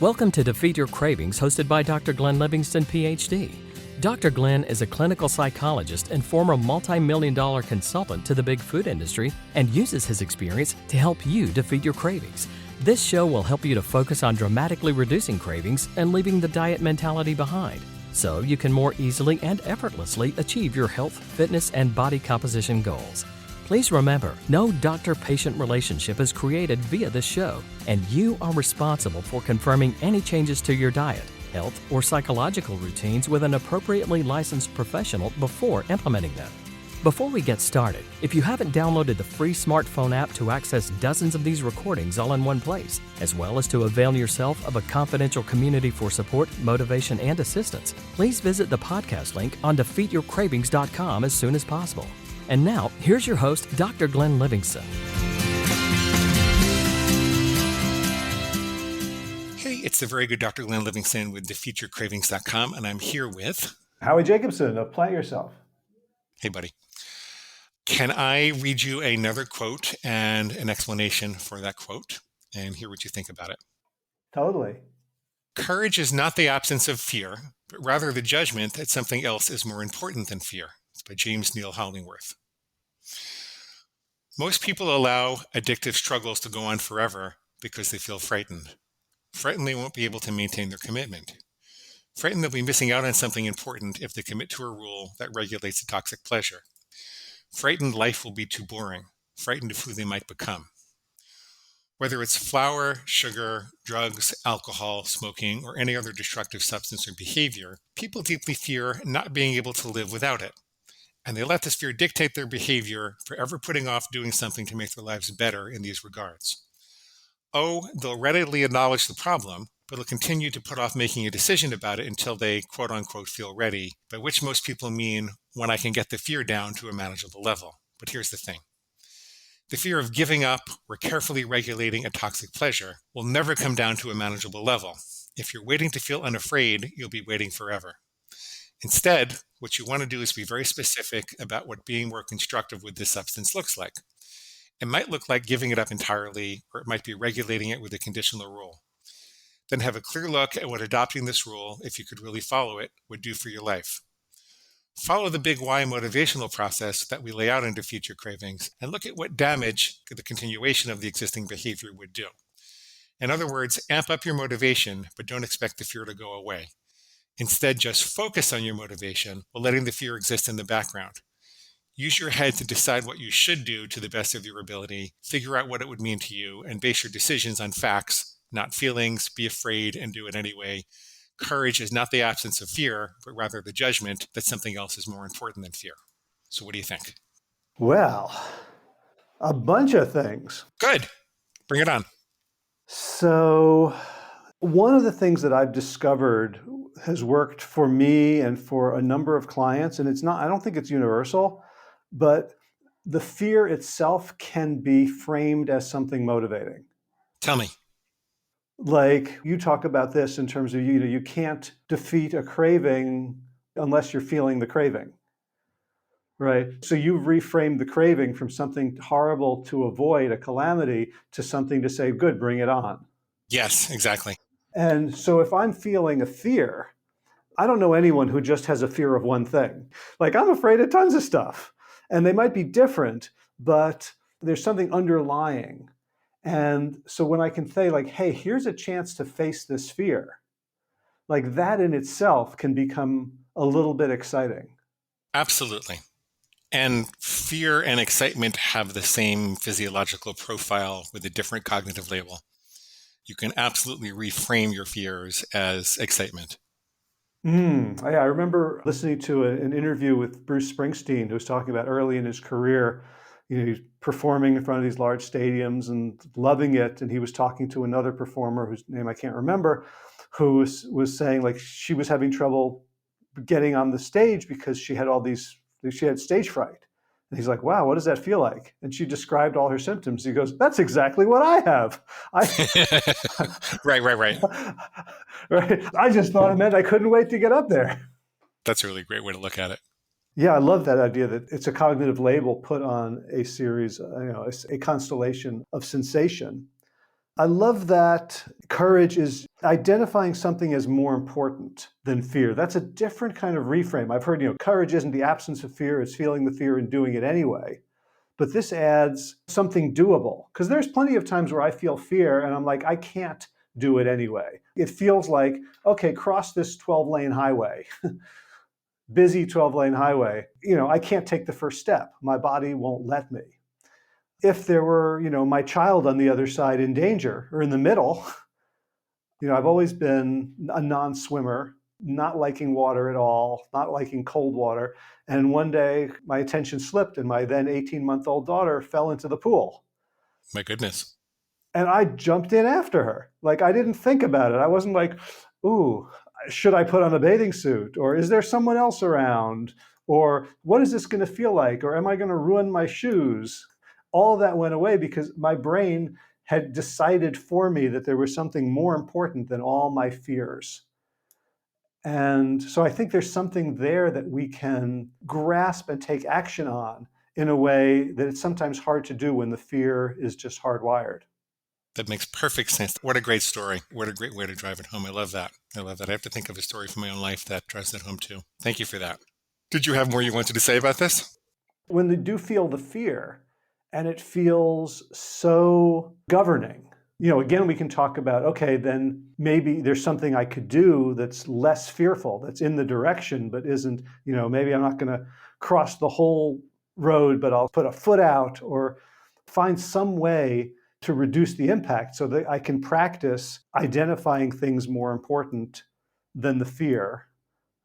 Welcome to Defeat Your Cravings, hosted by Dr. Glenn Livingston, PhD. Dr. Glenn is a clinical psychologist and former multi-million-dollar consultant to the big food industry and uses his experience to help you defeat your cravings. This show will help you to focus on dramatically reducing cravings and leaving the diet mentality behind, so you can more easily and effortlessly achieve your health, fitness, and body composition goals. Please remember, no doctor-patient relationship is created via this show, and you are responsible for confirming any changes to your diet, health, or psychological routines with an appropriately licensed professional before implementing them. Before we get started, if you haven't downloaded the free smartphone app to access dozens of these recordings all in one place, as well as to avail yourself of a confidential community for support, motivation, and assistance, please visit the podcast link on defeatyourcravings.com as soon as possible. And now, here's your host, Dr. Glenn Livingston. Hey, it's the very good Dr. Glenn Livingston with defeatyourcravings.com, and I'm here with Howie Jacobson of Plant Yourself. Hey, buddy. Can I read you another quote and an explanation for that quote and hear what you think about it? Totally. Courage is not the absence of fear, but rather the judgment that something else is more important than fear. It's by James Neal Hollingworth. Most people allow addictive struggles to go on forever because they feel frightened. Frightened they won't be able to maintain their commitment. Frightened they'll be missing out on something important if they commit to a rule that regulates a toxic pleasure. Frightened life will be too boring. Frightened of who they might become. Whether it's flour, sugar, drugs, alcohol, smoking, or any other destructive substance or behavior, people deeply fear not being able to live without it. And they let this fear dictate their behavior, forever putting off doing something to make their lives better in these regards. They'll readily acknowledge the problem, but they'll continue to put off making a decision about it until they, quote unquote, feel ready, by which most people mean when I can get the fear down to a manageable level. But here's the thing. The fear of giving up or carefully regulating a toxic pleasure will never come down to a manageable level. If you're waiting to feel unafraid, you'll be waiting forever. Instead, what you want to do is be very specific about what being more constructive with this substance looks like. It might look like giving it up entirely, or it might be regulating it with a conditional rule. Then have a clear look at what adopting this rule, if you could really follow it, would do for your life. Follow the big why motivational process that we lay out in Defeat Your Cravings, and look at what damage the continuation of the existing behavior would do. In other words, amp up your motivation, but don't expect the fear to go away. Instead, just focus on your motivation while letting the fear exist in the background. Use your head to decide what you should do to the best of your ability, figure out what it would mean to you, and base your decisions on facts, not feelings. Be afraid and do it anyway. Courage is not the absence of fear, but rather the judgment that something else is more important than fear. So what do you think? Well, a bunch of things. Good. Bring it on. So one of the things that I've discovered has worked for me and for a number of clients, and I don't think it's universal, but the fear itself can be framed as something motivating. Tell me. Like you talk about this in terms of, you can't defeat a craving unless you're feeling the craving, right? So you've reframed the craving from something horrible to avoid, a calamity, to something to say, good, bring it on. Yes, exactly. And so if I'm feeling a fear, I don't know anyone who just has a fear of one thing. Like I'm afraid of tons of stuff, and they might be different, but there's something underlying. And so when I can say like, hey, here's a chance to face this fear, like that in itself can become a little bit exciting. Absolutely. And fear and excitement have the same physiological profile with a different cognitive label. You can absolutely reframe your fears as excitement. I remember listening to an interview with Bruce Springsteen, who was talking about early in his career, he's performing in front of these large stadiums and loving it. And he was talking to another performer whose name I can't remember, who was saying like she was having trouble getting on the stage because she had stage fright. And he's like, wow, what does that feel like? And she described all her symptoms. He goes, that's exactly what I have. Right. Right. I just thought it meant I couldn't wait to get up there. That's a really great way to look at it. Yeah, I love that idea that it's a cognitive label put on a series, a constellation of sensation. I love that courage is Identifying something as more important than fear, that's a different kind of reframe. I've heard, courage isn't the absence of fear, it's feeling the fear and doing it anyway. But this adds something doable, because there's plenty of times where I feel fear and I'm like, I can't do it anyway. It feels like, okay, cross this 12-lane highway, busy 12-lane highway. I can't take the first step. My body won't let me. If there were, my child on the other side in danger or in the middle, I've always been a non-swimmer, not liking water at all, not liking cold water. And one day my attention slipped and my then 18-month-old daughter fell into the pool. My goodness. And I jumped in after her. Like, I didn't think about it. I wasn't like, ooh, should I put on a bathing suit? Or is there someone else around? Or what is this going to feel like? Or am I going to ruin my shoes? All of that went away because my brain had decided for me that there was something more important than all my fears. And so I think there's something there that we can grasp and take action on in a way that it's sometimes hard to do when the fear is just hardwired. That makes perfect sense. What a great story. What a great way to drive it home. I love that. I love that. I have to think of a story from my own life that drives that home too. Thank you for that. Did you have more you wanted to say about this? When they do feel the fear and it feels so governing, again, we can talk about, okay, then maybe there's something I could do that's less fearful, that's in the direction, but isn't, maybe I'm not going to cross the whole road, but I'll put a foot out or find some way to reduce the impact so that I can practice identifying things more important than the fear.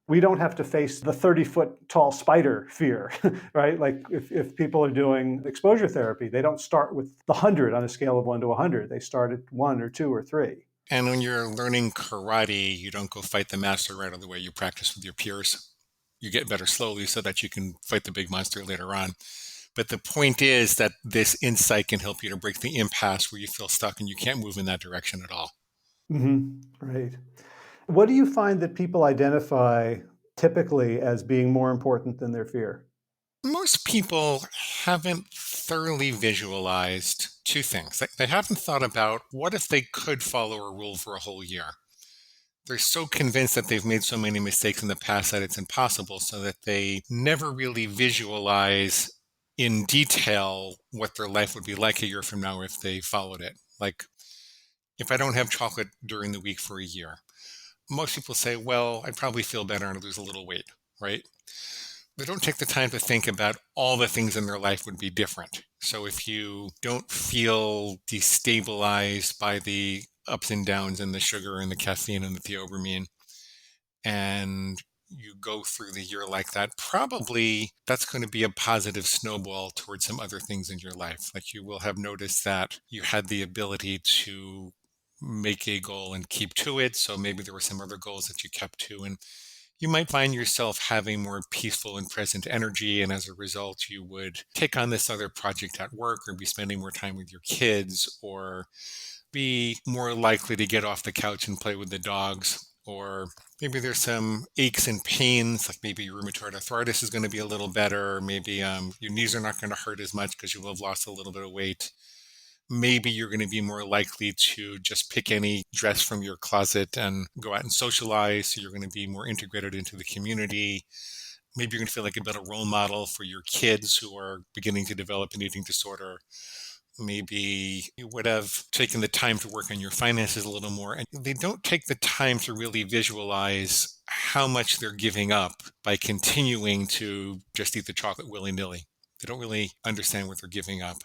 We don't have to face the 30-foot tall spider fear, right? Like if people are doing exposure therapy, they don't start with the 100 on a scale of 1 to 100. They start at 1 or 2 or 3. And when you're learning karate, you don't go fight the master right away. You practice with your peers. You get better slowly so that you can fight the big monster later on. But the point is that this insight can help you to break the impasse where you feel stuck and you can't move in that direction at all. Right. What do you find that people identify typically as being more important than their fear? Most people haven't thoroughly visualized two things. They haven't thought about what if they could follow a rule for a whole year. They're so convinced that they've made so many mistakes in the past that it's impossible, so that they never really visualize in detail what their life would be like a year from now if they followed it. Like, if I don't have chocolate during the week for a year, most people say, well, I'd probably feel better and lose a little weight, right? They don't take the time to think about all the things in their life would be different. So if you don't feel destabilized by the ups and downs and the sugar and the caffeine and the theobromine, and you go through the year like that, probably that's going to be a positive snowball towards some other things in your life. Like, you will have noticed that you had the ability to make a goal and keep to it. So maybe there were some other goals that you kept to, and you might find yourself having more peaceful and present energy. And as a result, you would take on this other project at work, or be spending more time with your kids, or be more likely to get off the couch and play with the dogs. Or maybe there's some aches and pains, like maybe your rheumatoid arthritis is going to be a little better. Maybe your knees are not going to hurt as much because you will have lost a little bit of weight. Maybe you're going to be more likely to just pick any dress from your closet and go out and socialize. So you're going to be more integrated into the community. Maybe you're going to feel like a better role model for your kids who are beginning to develop an eating disorder. Maybe you would have taken the time to work on your finances a little more. And they don't take the time to really visualize how much they're giving up by continuing to just eat the chocolate willy-nilly. They don't really understand what they're giving up.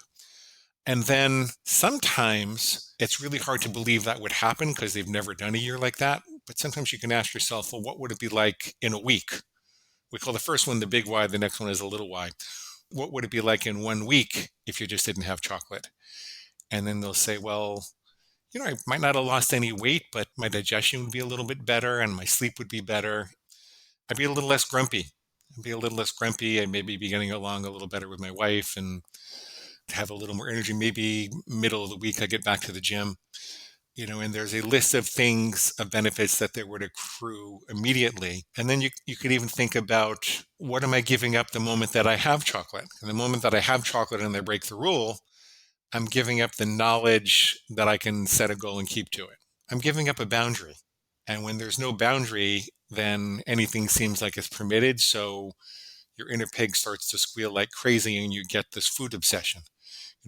And then sometimes it's really hard to believe that would happen because they've never done a year like that. But sometimes you can ask yourself, well, what would it be like in a week? We call the first one the big Y, the next one is a little y. What would it be like in 1 week if you just didn't have chocolate? And then they'll say, well, I might not have lost any weight, but my digestion would be a little bit better and my sleep would be better. I'd be a little less grumpy. I maybe be getting along a little better with my wife and have a little more energy. Maybe middle of the week, I get back to the gym, and there's a list of things, of benefits that they would accrue immediately. And then you could even think about, what am I giving up the moment that I have chocolate? And the moment that I have chocolate and I break the rule, I'm giving up the knowledge that I can set a goal and keep to it. I'm giving up a boundary. And when there's no boundary, then anything seems like it's permitted. So your inner pig starts to squeal like crazy and you get this food obsession.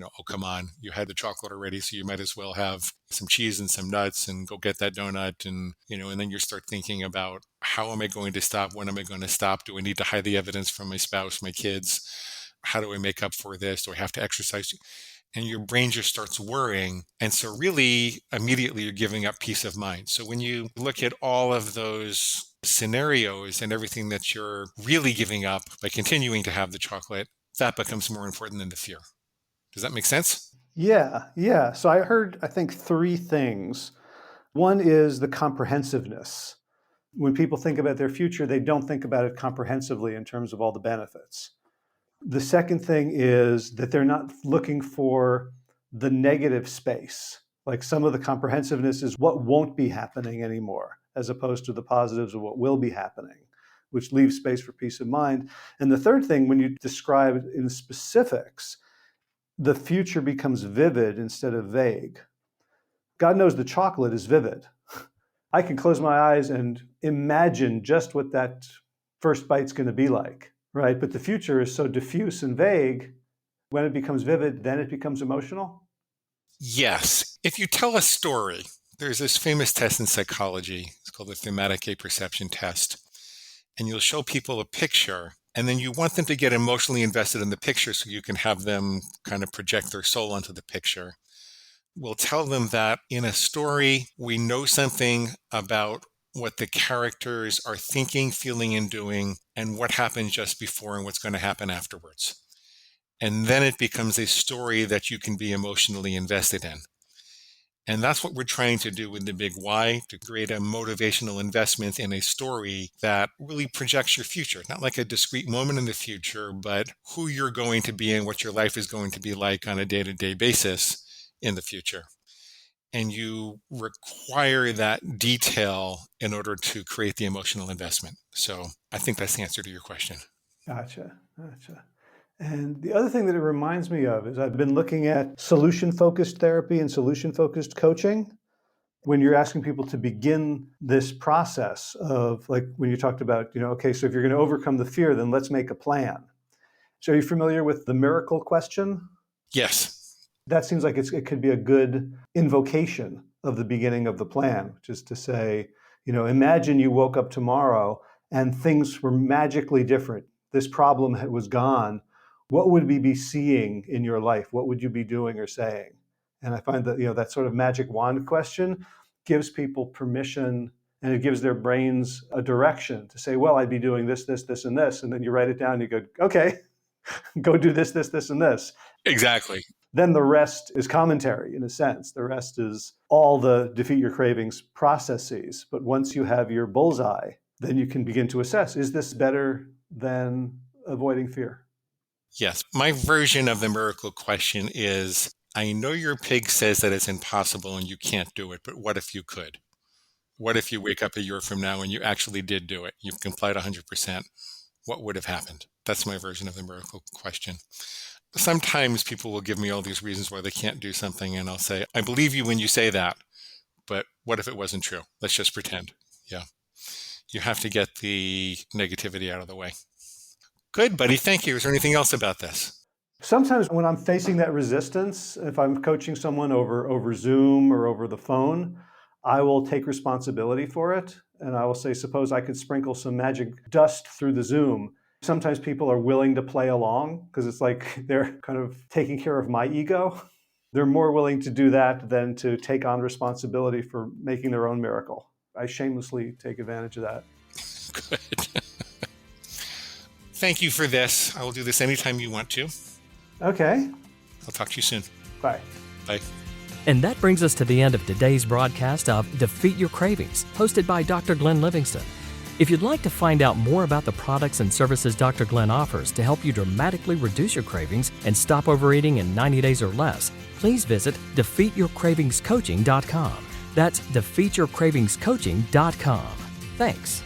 Oh, come on, you had the chocolate already, so you might as well have some cheese and some nuts and go get that donut. And then you start thinking about, how am I going to stop? When am I going to stop? Do I need to hide the evidence from my spouse, my kids? How do I make up for this? Do I have to exercise? And your brain just starts worrying. And so really, immediately you're giving up peace of mind. So when you look at all of those scenarios and everything that you're really giving up by continuing to have the chocolate, that becomes more important than the fear. Does that make sense? Yeah. So I heard, I think, three things. One is the comprehensiveness. When people think about their future, they don't think about it comprehensively in terms of all the benefits. The second thing is that they're not looking for the negative space. Like some of the comprehensiveness is what won't be happening anymore, as opposed to the positives of what will be happening, which leaves space for peace of mind. And the third thing, when you describe it in specifics, the future becomes vivid instead of vague. God knows the chocolate is vivid. I can close my eyes and imagine just what that first bite's going to be like, right? But the future is so diffuse and vague. When it becomes vivid, then it becomes emotional. Yes. If you tell a story, there's this famous test in psychology. It's called the thematic apperception test. And you'll show people a picture, and then you want them to get emotionally invested in the picture so you can have them kind of project their soul onto the picture. We'll tell them that in a story, we know something about what the characters are thinking, feeling, and doing, and what happened just before and what's going to happen afterwards. And then it becomes a story that you can be emotionally invested in. And that's what we're trying to do with the Big Why, to create a motivational investment in a story that really projects your future. Not like a discrete moment in the future, but who you're going to be and what your life is going to be like on a day-to-day basis in the future. And you require that detail in order to create the emotional investment. So I think that's the answer to your question. Gotcha. And the other thing that it reminds me of is I've been looking at solution-focused therapy and solution-focused coaching. When you're asking people to begin this process of, like when you talked about, okay, so if you're going to overcome the fear, then let's make a plan. So are you familiar with the miracle question? Yes. That seems like it could be a good invocation of the beginning of the plan, which is to say, imagine you woke up tomorrow and things were magically different. This problem was gone. What would we be seeing in your life? What would you be doing or saying? And I find that, that sort of magic wand question gives people permission, and it gives their brains a direction to say, well, I'd be doing this, this, this, and this. And then you write it down and you go, okay, go do this, this, this, and this. Exactly. Then the rest is commentary, in a sense. The rest is all the defeat your cravings processes. But once you have your bullseye, then you can begin to assess, is this better than avoiding fear? Yes. My version of the miracle question is, I know your pig says that it's impossible and you can't do it, but what if you could? What if you wake up a year from now and you actually did do it? You've complied 100%. What would have happened? That's my version of the miracle question. Sometimes people will give me all these reasons why they can't do something, and I'll say, I believe you when you say that, but what if it wasn't true? Let's just pretend. Yeah. You have to get the negativity out of the way. Good, buddy. Thank you. Is there anything else about this? Sometimes when I'm facing that resistance, if I'm coaching someone over Zoom or over the phone, I will take responsibility for it. And I will say, suppose I could sprinkle some magic dust through the Zoom. Sometimes people are willing to play along because it's like they're kind of taking care of my ego. They're more willing to do that than to take on responsibility for making their own miracle. I shamelessly take advantage of that. Good. Thank you for this. I will do this anytime you want to. Okay. I'll talk to you soon. Bye. Bye. And that brings us to the end of today's broadcast of Defeat Your Cravings, hosted by Dr. Glenn Livingston. If you'd like to find out more about the products and services Dr. Glenn offers to help you dramatically reduce your cravings and stop overeating in 90 days or less, please visit defeatyourcravingscoaching.com. That's defeatyourcravingscoaching.com. Thanks.